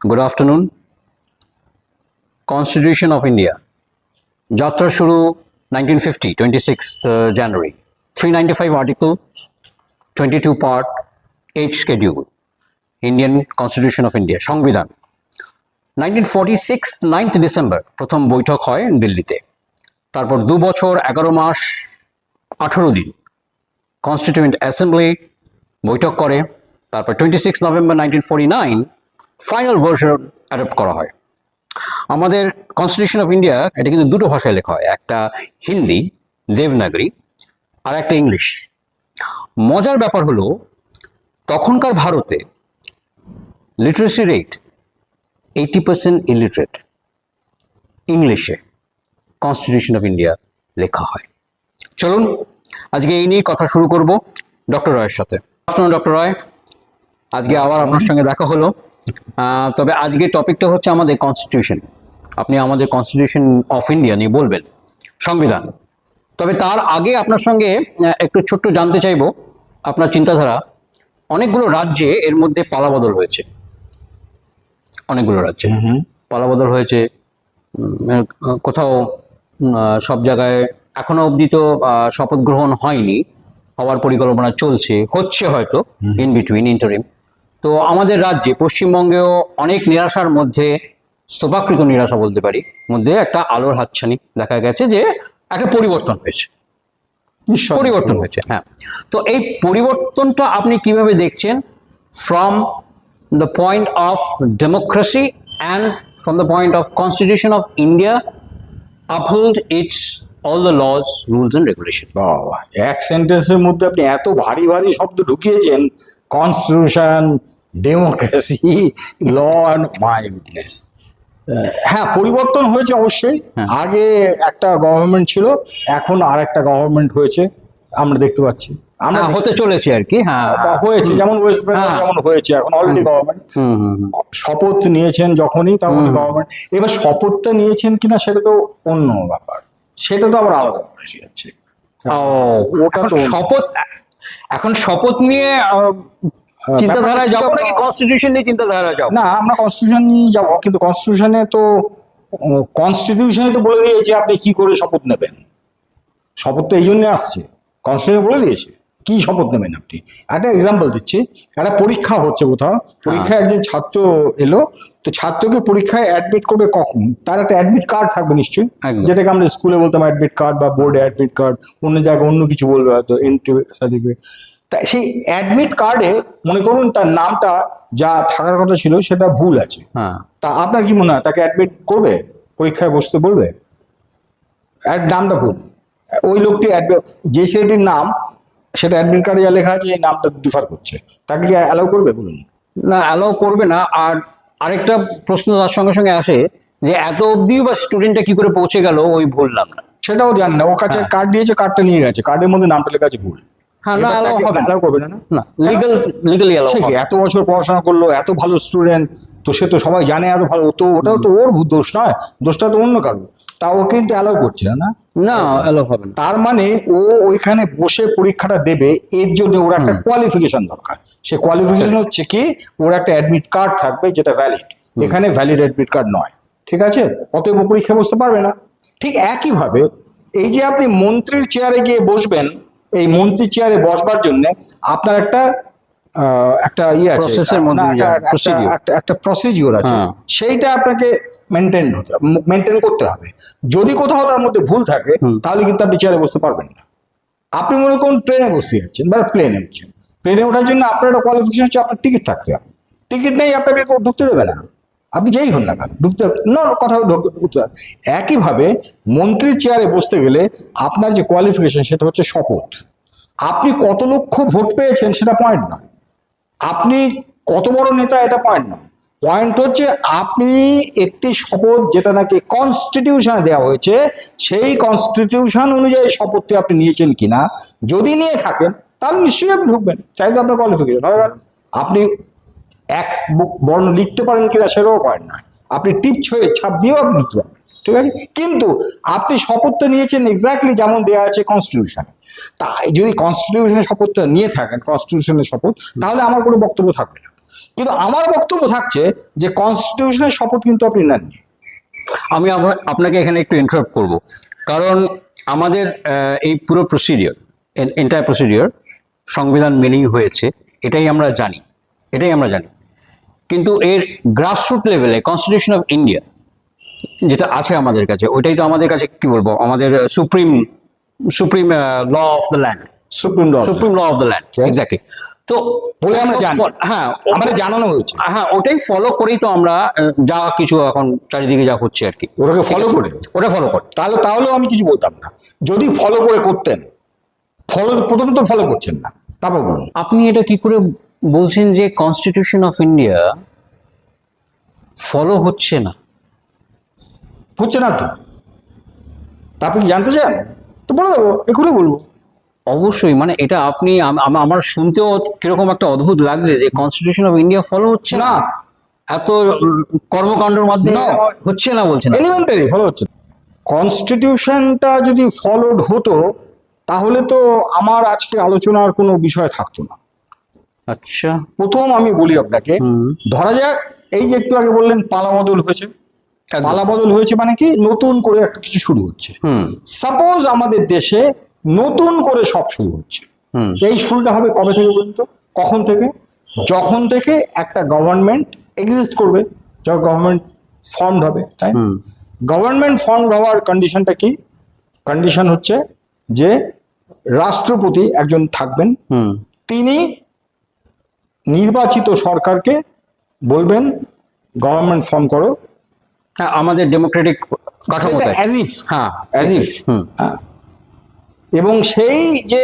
Good afternoon. Constitution of India. Jatra Shuru 1950, 26th January. 395 article, 22 part, 8 schedule. Indian Constitution of India. সংবিধান 1946 9th December প্রথম বৈঠক হয় দিল্লিতে। তারপর 2 বছর 11 মাস 18 দিন কনস্টিটিউয়েন্ট অ্যাসেম্বলি বৈঠক করে। তারপর 26 নভেম্বর 1949 ফাইনাল ভার্সন অ্যাডপ্ট করা হয়। আমাদের কনস্টিটিউশন অফ ইন্ডিয়া এটা কিন্তু দুটো ভাষায় লেখা হয়, একটা হিন্দি দেবনাগরী আর একটা ইংলিশ। মজার ব্যাপার হলো তখনকার ভারতে লিটারেসি রেট 80% ইলিটারেট। ইংলিশে কনস্টিটিউশন অফ ইন্ডিয়া লেখা হয়। চলুন আজকে এই নিয়ে কথা শুরু করব ডক্টর রয়ের সাথে। আপনার ডক্টর রয়, আজকে আবার আপনার সঙ্গে দেখা হলো। তবে আজকে টপিকটা হচ্ছে আমাদের কনস্টিটিউশন। আপনি আমাদের কনস্টিটিউশন অফ ইন্ডিয়া নিয়ে বলবেন, সংবিধান। তবে তার আগে আপনার সঙ্গে একটু ছোট্ট জানতে চাইব আপনার চিন্তাধারা। অনেকগুলো রাজ্যে এর মধ্যে পালাবদল হয়েছে, অনেকগুলো রাজ্যে পালাবদল হয়েছে। কোথাও সব জায়গায় এখনো অবধি তো শপথ গ্রহণ হয়নি, হওয়ার পরিকল্পনা চলছে, হচ্ছে হয়তো ইন বিটুইন ইন্টারিম। তো আমাদের রাজ্যে পশ্চিমবঙ্গেও অনেক নিরাশার মধ্যে, স্তূপাকৃত নিরাশা বলতে পারি, মধ্যে একটা আলোর হাতছানি দেখা গেছে যে একটা পরিবর্তন হয়েছে, পরিবর্তন হয়েছে। হ্যাঁ, তো এই পরিবর্তনটা আপনি কিভাবে দেখছেন from the point of democracy and from the point of constitution of India uphold its all the laws, rules and regulations? বাবা, এক সেন্টেন্সের মধ্যে আপনি এত ভারী ভারী শব্দ ঢুকিয়েছেন, constitution, democracy, law and my witness. হ্যাঁ, পরিবর্তন হয়েছে অবশ্যই। আগে একটা গভর্নমেন্ট ছিল, এখন আর একটা গভর্নমেন্ট হয়েছে, আমরা দেখতে পাচ্ছি, আমরা হতে চলেছে আর কি। হ্যাঁ, হয়েছে, যেমন ওয়েস্ট বেঙ্গল যেমন হয়েছে, এখন অলরেডি গভর্নমেন্ট শপথ নিয়েছেন যখনই তখন গভর্নমেন্ট। এবার শপথটা নিয়েছেন কিনা সেটা তো অন্য ব্যাপার, সেটা তো আবার আলাদা এসে যাচ্ছে। ওটা তো শপথ, এখন শপথ নিয়ে চিন্তাধারায় যাবো নাকি কনস্টিটিউশন নিয়ে চিন্তাধারায় যাবো? না, আমরা কনস্টিটিউশন নিয়ে যাবো, কিন্তু কনস্টিটিউশনে তো বলে দিয়েছে আপনি কি করে শপথ নেবেন। শপথ তো এই জন্য আসছে, কনস্টিটিউশন বলে দিয়েছে কি শপথ নেবেন আপনি। একটা এক্সাম্পল দিচ্ছি, একটা পরীক্ষা হচ্ছে কোথাও, পরীক্ষায় একজন ছাত্র এলো, তো ছাত্রকে পরীক্ষায় অ্যাডমিট করবে কখন? তার একটা অ্যাডমিট কার্ড থাকবে নিশ্চয়ই, যেটাকে আমরা স্কুলে বলতাম অ্যাডমিট কার্ড বা বোর্ডে অ্যাডমিট কার্ড, অন্য জায়গায় অন্য কিছু বলবে হয়তো, এন্ট্রি সার্টিফিকেট। তা সেই অ্যাডমিট কার্ডে মনে করুন তার নামটা যা থাকার কথা ছিল সেটা ভুল আছে, তা আপনার কি মনে হয় তাকে অ্যাডমিট করবে, পরীক্ষায় বসতে বলবে? নামটা ভুল, ওই লোকটি যে ছেলেটির নাম সেটা অ্যাডমিট কার্ডে যা লেখা আছে এই নামটা ডিফার করছে, তাকে কি অ্যালাউ করবে বলুন? না, অ্যালাউ করবে না। আর আরেকটা প্রশ্ন তার সঙ্গে সঙ্গে আসে যে এত অবধিও বা স্টুডেন্টটা কি করে পৌঁছে গেল ওই ভুল নামটা, সেটাও জানি না। ও কাছে কার্ড দিয়েছে, কার্ডটা নিয়ে গেছে, কার্ডের মধ্যে নামটা লেখা আছে ভুল। হ্যাঁ, না, অ্যালাউ করবে না। Legally allow. এত বছর পড়াশোনা করলো, এত ভালো স্টুডেন্ট, তো সে তো সবাই জানে এত ভালো, তো ওটাও তো ওর দোষ নয়, দোষটা তো অন্য কারো, তা ও কিন্তু অ্যালাউ করছে না। না, অ্যালাউ হবে না। তার মানে ও ওইখানে বসে পরীক্ষাটা দেবে, এর জন্য ওর একটা কোয়ালিফিকেশন দরকার। সে কোয়ালিফিকেশন হচ্ছে কি, ওর একটা অ্যাডমিট কার্ড থাকবে যেটা ভ্যালিড। এখানে ভ্যালিড অ্যাডমিট কার্ড নয়, ঠিক আছে? অতএব পরীক্ষা বসতে পারবে না। ঠিক একইভাবে এই যে আপনি মন্ত্রীর চেয়ারে গিয়ে বসবেন, এই মন্ত্রী চেয়ারে বসবার জন্য আপনার একটা ইয়ে আছে, একটা প্রসিডিওর আছে, সেইটা আপনাকে মেনটেন করতে হবে। যদি কোথাও তার মধ্যে ভুল থাকে তাহলে কিন্তু আপনি চেয়ারে বসতে পারবেন না। আপনি মনে করুন ট্রেনে বসতে যাচ্ছেন বা প্লেনে উঠছেন, প্লেনে ওঠার জন্য আপনার একটা কোয়ালিফিকেশন হচ্ছে আপনার টিকিট থাকতে হবে। টিকিট নেই আপনাকে ঢুকতে দেবে না, আপনি যেই হন না কেন ঢুকতে না, কোথাও ঢুকতে হবে। একইভাবে মন্ত্রীর চেয়ারে বসতে গেলে আপনার যে কোয়ালিফিকেশন সেটা হচ্ছে শপথ। আপনি কত লক্ষ ভোট পেয়েছেন সেটা পয়েন্ট নয়, আপনি কত বড় নেতা এটা পয়েন্ট নয়। পয়েন্ট হচ্ছে আপনি একটি শপথ যেটা নাকি কনস্টিটিউশনে দেওয়া হয়েছে, সেই কনস্টিটিউশন অনুযায়ী শপথটি আপনি নিয়েছেন কিনা। যদি নিয়ে থাকেন তাহলে নিশ্চয়ই আপনি ঢুকবেন, চাই তো আপনার কোয়ালিফিকেশন হয়ে গেল। আপনি এক বর্ণ লিখতে পারেন কিনা সেটাও পয়েন্ট নয়, আপনি টিপ ছুঁয়ে ছাপ দিয়েও আপনি লিখতে পারবেন, ঠিক আছে? কিন্তু আপনি শপথটা নিয়েছেন এক্স্যাক্টলি যেমন দেওয়া আছে কনস্টিটিউশনে। তাই যদি কনস্টিটিউশনের শপথটা নিয়ে থাকেন, কনস্টিটিউশনের শপথ, তাহলে আমার কোনো বক্তব্য থাকবে না। কিন্তু আমার বক্তব্য থাকছে যে কনস্টিটিউশনের শপথ কিন্তু আপনি নেননি। আমি আপনাকে এখানে একটু ইন্টারাপ্ট করব, কারণ আমাদের এই পুরো প্রসিডিওর, এন্টায়ার প্রসিডিওর সংবিধান মেনেই হয়েছে, এটাই আমরা জানি। কিন্তু এর গ্রাসরুট লেভেলে কনস্টিটিউশন অফ ইন্ডিয়া যেটা আছে আমাদের কাছে, ওইটাই তো আমাদের কাছে কি বলবো, আমাদের supreme law of the land, supreme law of the land, exactly. তো বলে আমরা জানি, হ্যাঁ আমাদের জানানো হয়েছে, হ্যাঁ ওটাই ফলো করেই তো আমরা যা কিছু এখন চারিদিকে যা হচ্ছে আর কি, ওটাকে ফলো করে, তাহলেও আমি কিছু বলতাম না। যদি ফলো করে করতেন, প্রথম তো ফলো করছেন না, তারপর বলুন। আপনি এটা কি করে বলছেন যে কনস্টিটিউশন অফ ইন্ডিয়া ফলো হচ্ছে না? হচ্ছে না তো, আপনি কি জানতে চান? তো বলে দেবো, এখনই বলবো। অবশ্যই, মানে এটা আপনি আমার শুনতেও কিরকম একটা অদ্ভুত লাগছে যে কনস্টিটিউশন অফ ইন্ডিয়া ফলো হচ্ছে না, এত কর্মকাণ্ডের মাধ্যমে হচ্ছে না বলছেন। এলিমেন্টারি ফলো হচ্ছে। কনস্টিটিউশনটা যদি ফলোড হতো তাহলে তো আমার আজকে আলোচনার কোনো বিষয় থাকতো না। আচ্ছা, প্রথম আমি বলি আপনাকে, ধরা যাক এই যে একটু আগে বললেন পালাবদল হয়েছে, পালাবদল হয়েছে মানে কি, নতুন করে একটা কিছু শুরু হচ্ছে। সাপোজ আমাদের দেশে নতুন করে সব শুরু হচ্ছে, এই শুরুটা হবে কবে থেকে বলুন তো? কখন থেকে? যখন থেকে একটা গভর্নমেন্ট এক্সিস্ট করবে, যখন গভর্নমেন্ট ফর্মড হবে, তাই? গভর্নমেন্ট ফর্মড হওয়ার কন্ডিশনটা কি? কন্ডিশন হচ্ছে যে রাষ্ট্রপতি একজন থাকবেন, তিনি নির্বাচিত সরকারকে বলবেন গভর্নমেন্ট ফর্ম করো। হ্যাঁ, আমাদের ডেমোক্রেটিক কাঠামোতে অ্যাজ ইফ, এবং সেই যে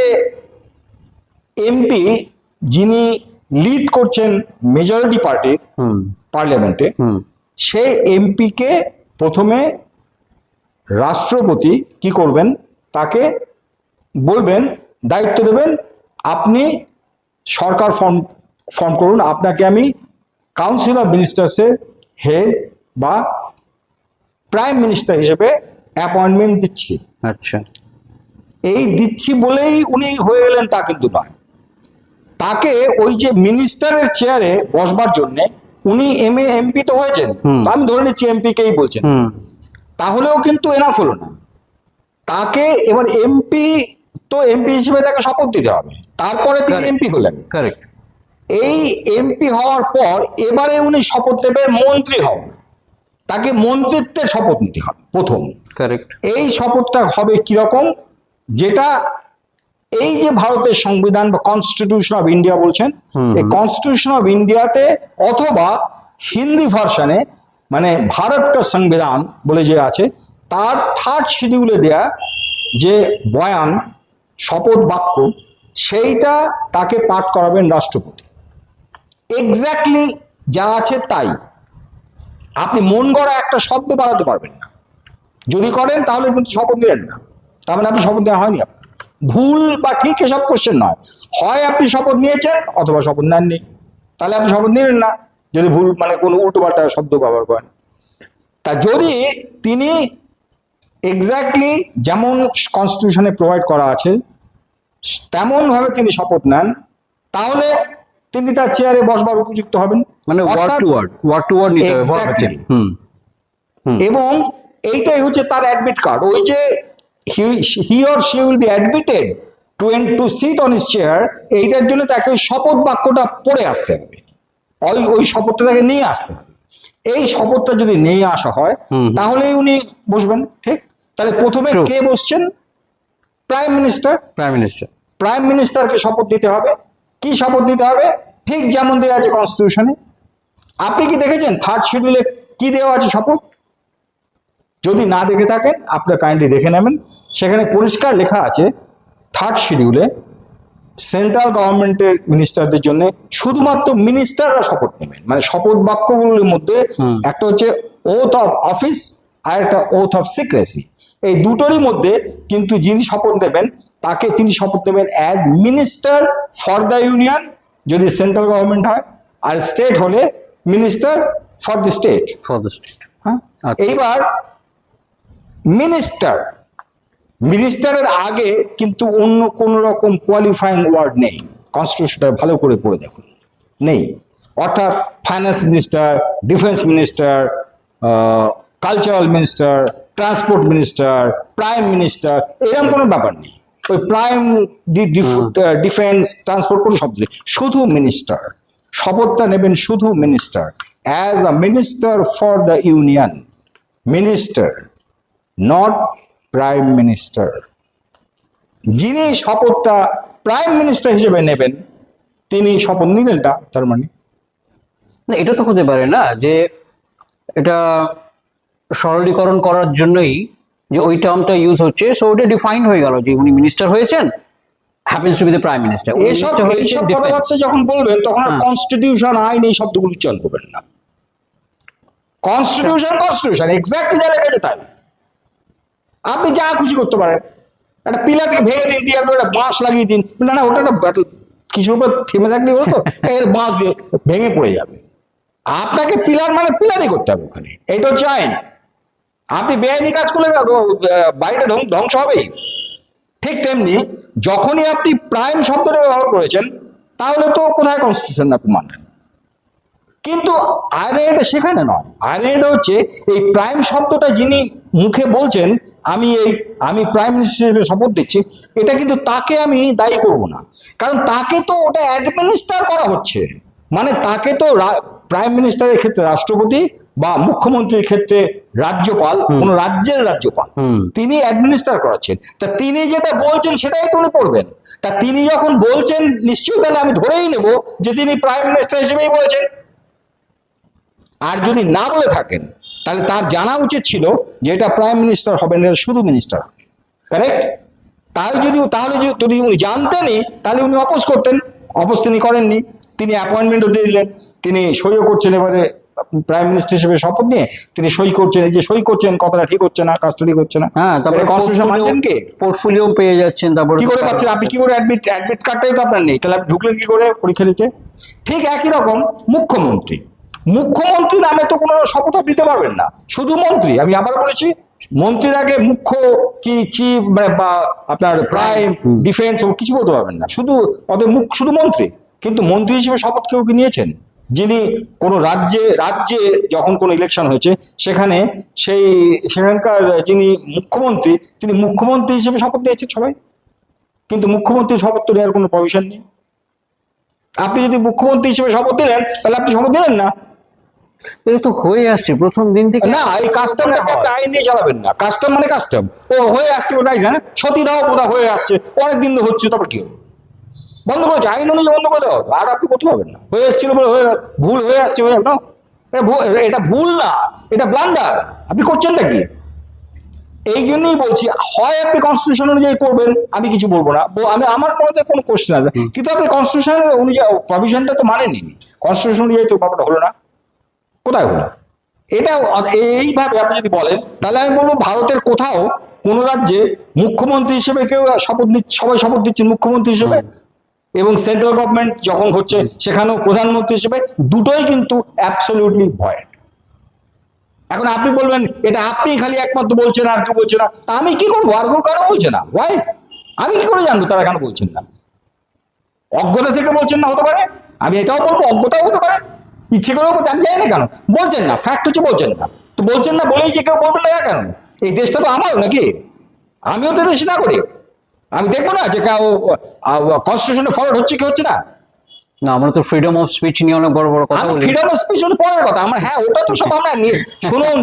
এমপি যিনি লিড করছেন মেজরিটি পার্টির পার্লামেন্টে, সেই এমপিকে প্রথমে রাষ্ট্রপতি কি করবেন, তাকে বলবেন, দায়িত্ব দেবেন, আপনি সরকার ফর্ম করুন, আপনাকে আমি কাউন্সিল অফ মিনিস্টার্সের হেড বা প্রাইম মিনিস্টার হিসেবে অ্যাপয়েন্টমেন্ট দিচ্ছি। আচ্ছা, এই দিচ্ছি বলেই উনি হয়ে গেলেন তা কিন্তু নয়। তাকে ওই যে মিনিস্টারের চেয়ারে বসবার জন্য উনি এমপি তো হয়েছেন, আমি ধরে নিচ্ছি এমপিকেই বলছেন, তাহলেও কিন্তু এনাফ হলো না। তাকে এবার এমপি হিসেবে তাকে শপথ দিতে হবে, তারপরে তিনি এমপি হলেন। কারেক্ট। এই এমপি হওয়ার পর এবারে উনি শপথ নেবেন মন্ত্রী হবেন, তাকে মন্ত্রিত্বের শপথ নিতে হবে প্রথম। কারেক্ট। এই শপথটা হবে কিরকম, যেটা এই যে ভারতের সংবিধান বা কনস্টিটিউশন অফ ইন্ডিয়া বলছেন, এই কনস্টিটিউশন অফ ইন্ডিয়াতে অথবা হিন্দি ভার্সনে মানে ভারত কা সংবিধান বলে যে আছে, তার 3rd শিডিউলে দেয়া যে বয়ান, শপথ বাক্য, সেইটা তাকে পাঠ করাবেন রাষ্ট্রপতি। এক্স্যাক্টলি যা আছে তাই, আপনি মন গড়া একটা শব্দ বাড়াতে পারবেন না। যদি করেন তাহলে কিন্তু শপথ নিলেন না, তার মানে আপনি শপথ নেওয়া হয়নি। আপনার ভুল বা ঠিক এসব কোশ্চেন নয়, হয় আপনি শপথ নিয়েছেন অথবা শপথ নেননি, তাহলে আপনি শপথ নিলেন না যদি ভুল মানে কোনো উল্টোপাল্টা শব্দ ব্যবহার করেন। তা যদি তিনি এক্স্যাক্টলি যেমন কনস্টিটিউশনে প্রোভাইড করা আছে তেমন ভাবে তিনি শপথ নেন, তাহলে তিনি তার চেয়ারে বসবার উপযুক্ত হবেন। মানে ওয়ার্ড টু ওয়ার্ড নিতে হবে। এবং এইটাই হচ্ছে তার অ্যাডমিট কার্ড। ওই যে he or she will be admitted to sit on his chair, এইটার জন্য তাকে ওই শপথ বাক্যটা পড়ে আসতে হবে, ওই শপথটা তাকে নিয়ে আসতে হবে। এই শপথটা যদি নিয়ে আসা হয় তাহলেই উনি বসবেন। ঠিক, তাহলে প্রথমে কে বসছেন? প্রাইম মিনিস্টারকে শপথ দিতে হবে। কি শপথ দিতে হবে? ঠিক যেমন দেওয়া আছে কনস্টিটিউশনে। আপনি কি দেখেছেন 3rd শিডিউলে কি দেওয়া আছে শপথ? যদি না দেখে থাকেন আপনারা কাইন্ডলি দেখে নেবেন, সেখানে পরিষ্কার লেখা আছে 3rd শিডিউলে সেন্ট্রাল গভর্নমেন্টের মিনিস্টারদের জন্য শুধুমাত্র মিনিস্টাররা শপথ নেবেন। মানে শপথ বাক্যগুলোর মধ্যে একটা হচ্ছে ওথ অফ অফিস আর একটা ওথ অফ সিক্রেসি। এই দুটোরই মধ্যে কিন্তু যিনি শপথ নেবেন তাকে তিনি শপথ নেবেন as minister for the union যদি সেন্ট্রাল গভর্নমেন্ট হয়, আর স্টেট হলে মিনিস্টার ফর দ্য স্টেট। হ্যাঁ, এইবার মিনিস্টারের আগে কিন্তু অন্য কোন রকম কোয়ালিফাইং ওয়ার্ড নেই। কনস্টিটিউশনটা ভালো করে পড়ে দেখুন, নেই। অর্থাৎ finance minister, defence minister, cultural minister, transport minister, prime minister, এরকম কোনো ব্যাপার নেই। ওই প্রাইম, ডিফেন্স, ট্রান্সপোর্ট কোনো শব্দ নেই, শুধু মিনিস্টার। শপথটা নেবেন শুধু minister, as a minister for the union, minister, not prime minister. যিনি শপথটা প্রাইম মিনিস্টার হিসেবে নেবেন তিনি শপথ নিলেন না, তার মানে না, এটা তো হতে পারে না যে এটা সরলীকরণ করার জন্যই যে ওই টার্মটা ইউজ হচ্ছে, সো ওটা ডিফাইন হয়ে গেল যে উনি মিনিস্টার হয়েছেন, happens to B the prime minister. এইসব কথাবার্তা যখন বলবেন তখন কনস্টিটিউশন, আইন, এই শব্দগুলো উচ্চারণ করবেন না। কনস্টিটিউশন এক্স্যাক্টলি যা লেখা আছে তাই। আপনি যা খুশি করতে পারেন, একটা পিলারকে ভেঙে দিন, দিয়ে আপনি একটা বাঁশ লাগিয়ে দিন, না না ওটা একটা কিছুর উপর থেমে থাকলে হতো, এর বাঁশ দিয়ে ভেঙে পড়ে যাবে। আপনাকে পিলার মানে পিলারই করতে হবে ওখানে, এইটা হচ্ছে আইন। আপনি বেআইনি কাজ করলে বাড়িটা ধ্বংস হবেই। ঠিক তেমনি যখনই আপনি প্রাইম শব্দটা ব্যবহার করেছেন তাহলে তো কোথায় কনস্টিটিউশন আপনি মানলেন। কিন্তু আইনে এটা সেখানে নয়। আইনে এটা হচ্ছে এই প্রাইম শব্দটা যিনি মুখে বলছেন আমি প্রাইম মিনিস্টার হিসেবে শপথ দিচ্ছি, এটা কিন্তু তাকে আমি দায়ী করব না, কারণ তাকে তো ওটা অ্যাডমিনিস্টার করা হচ্ছে। মানে তাকে তো প্রাইম মিনিস্টারের ক্ষেত্রে রাষ্ট্রপতি বা মুখ্যমন্ত্রীর ক্ষেত্রে রাজ্যপাল, কোন রাজ্যের রাজ্যপাল, তিনি অ্যাডমিনিস্টার করাচ্ছেন। তা তিনি যেটা বলছেন সেটাই তো উনি পড়বেন। তা তিনি যখন বলছেন নিশ্চয়ই তাহলে আমি ধরেই নেব যে তিনি প্রাইম মিনিস্টার হিসেবেই বলেছেন। আর যদি না বলে থাকেন তাহলে তার জানা উচিত ছিল যে এটা প্রাইম মিনিস্টার হবে না, শুধু মিনিস্টার হবে। কারেক্ট? তাহলে যদি উনি জানতেনই তাহলে উনি অপোজ করতেন। অপোজ তিনি করেননি, তিনি অ্যাপয়েন্টমেন্টও দিয়ে দিলেন, তিনি সইও করছেন। এবারে প্রাইম মিনিস্টার হিসেবে শপথ নিয়ে তিনি সই করছেন। এই যে সই করছেন, কথাটা ঠিক হচ্ছে না, কাজটা ঠিক হচ্ছে না। হ্যাঁ, তারপরে কনস্টিটিউশন মানছেন কি? পোর্টফোলিও পেয়ে যাচ্ছেন, তারপরে কি করে পাচ্ছেন? আপনি কি করে অ্যাডমিট কার্ডটাই তো আপনার নেই, তাহলে আপনি ঢুকলেন কি করে পরীক্ষা দিতে? ঠিক একই রকম মুখ্যমন্ত্রী নামে তো কোনো শপথ দিতে পারবেন না, শুধু মন্ত্রী। আমি আবার বলেছি, মন্ত্রীর আগে মুখ্য কি চিফ বা আপনার প্রাইম, ডিফেন্স কিছু বলতে পারবেন না, শুধু শুধু মন্ত্রী। কিন্তু মন্ত্রী হিসেবে শপথ কেউ কি নিয়েছেন? যিনি কোনো রাজ্যে যখন কোনো ইলেকশন হয়েছে সেখানকার যিনি মুখ্যমন্ত্রী, তিনি মুখ্যমন্ত্রী হিসেবে শপথ নিয়েছেন সবাই। কিন্তু মুখ্যমন্ত্রী শপথ তো নেওয়ার কোনো প্রভিশন নেই। আপনি যদি মুখ্যমন্ত্রী হিসেবে শপথ দিলেন তাহলে আপনি শপথ দিলেন না। এটা তো হয়ে আসছে প্রথম দিন থেকে। না, এই কাস্টমটাকে আপনি আইন দিয়ে চালাবেন না। কাস্টম মানে কাস্টম, ও হয়ে আসছে, ওটাই না সতীদাহ প্রথা হয়ে আসছে, অনেক দিন ধরে হচ্ছে, তারপর কি হবে? বন্ধ করেছে, আইন অনুযায়ী বন্ধ করে দেওয়া হবে। আর আপনি করতে পারবেন না। হয়ে এসেছিল বলে ভুল হয়ে আসছে, হয়ে না, এটা ভুল না, এটা ব্লান্ডার। আপনি করছেনটা কি? এই জন্যই বলছি, হয় আপনি কনস্টিটিউশন অনুযায়ী করবেন, আমি কিছু বলবো না, আমার মধ্যে কোনো কোশ্চেন আসবে, কিন্তু আপনি কনস্টিটিউশন অনুযায়ী প্রভিশনটা তো মানেননি। কনস্টিটিউশন অনুযায়ী তো ব্যাপারটা হলো না। কোথায় হলো? এটা এইভাবে আপনি যদি বলেন তাহলে আমি বলবো ভারতের কোথাও কোন রাজ্যে মুখ্যমন্ত্রী হিসেবে কেউ সবাই শপথ দিচ্ছেন মুখ্যমন্ত্রী হিসেবে, এবং সেন্ট্রাল গভর্নমেন্ট যখন হচ্ছে সেখানেও প্রধানমন্ত্রী হিসেবে, দুটোই কিন্তু অ্যাবসলিউটলি ভয়েড। এখন আপনি বলবেন এটা আপনি খালি একমাত্র বলছেন, আর কেউ বলছে না। তা আমি কি করবো? আর কেউ কেন বলছে না? ওয়াই? আমি কি করে জানবো তারা কেন বলছেন না? অজ্ঞতা থেকে বলছেন না হতে পারে, আমি এটাও বলবো অজ্ঞতাও হতে পারে, ইচ্ছে করেও আমি জানি না কেন বলছেন না। ফ্যাক্ট হচ্ছে বলছেন না। তো বলছেন না বলেই যে কেউ বলবেন না কেন? এই দেশটা তো আমারও নাকি, আমিও তো দেশ না করি। আমি দেখবো না যে কনস্টিটিউশনে ফরওয়ার্ড হচ্ছে কি হচ্ছে না? না, আমরা তো ফ্রিডম অফ স্পিচ নিয়ে অনেক বড় বড় কথা বলি। ফ্রিডম অফ স্পিচ হলো পরের কথা। আমরা হ্যাঁ ওটা তো সব আমরা